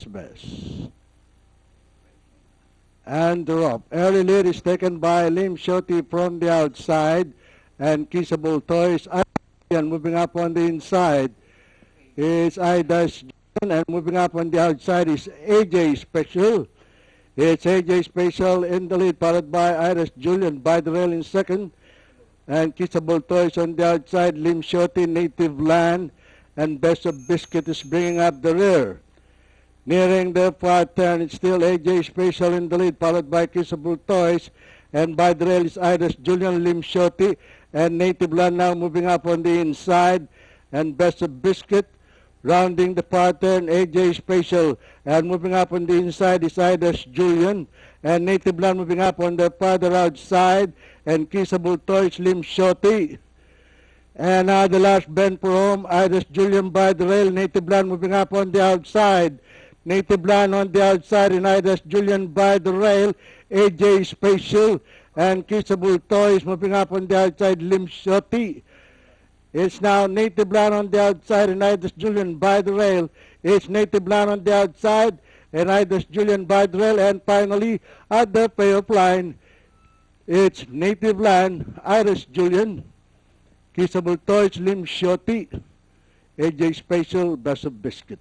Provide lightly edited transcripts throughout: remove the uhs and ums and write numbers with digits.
best. And drop. Early lead is taken by Lim Shoti from the outside. And Kissable Toys. And moving up on the inside is Idas John. And moving up on the outside is AJ Special. It's AJ Special in the lead, followed by Iris Julian by the rail in second. And Kissable Toys on the outside. Lim Shoti, Native Land. And Best of Biscuit is bringing up the rear. Nearing the far turn, it's still AJ Special in the lead, followed by Kissable Toys. And by the rail is Iris Julian, Lim Shoti, and Native Land now moving up on the inside. And Best of Biscuit rounding the far turn, AJ Special. And moving up on the inside is Iris Julian. And Native Land moving up on the farther outside. And Kissable Toys, Lim Shoti. And now the last bend for home, Iris Julian by the rail, Native Land moving up on the outside. Native Land on the outside and Iris Julian by the rail, AJ Special and Kissable Toys moving up on the outside, Lim Shoti. It's now Native Land on the outside and Iris Julian by the rail. It's Native Land on the outside and Iris Julian by the rail. And finally, at the payoff line, it's Native Land, Iris Julian, Kissable Toys, Lim Shoti, AJ Special, Best of Biscuit.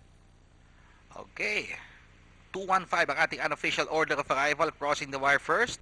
Okay. 215 ang ating unofficial order of arrival, crossing the wire first.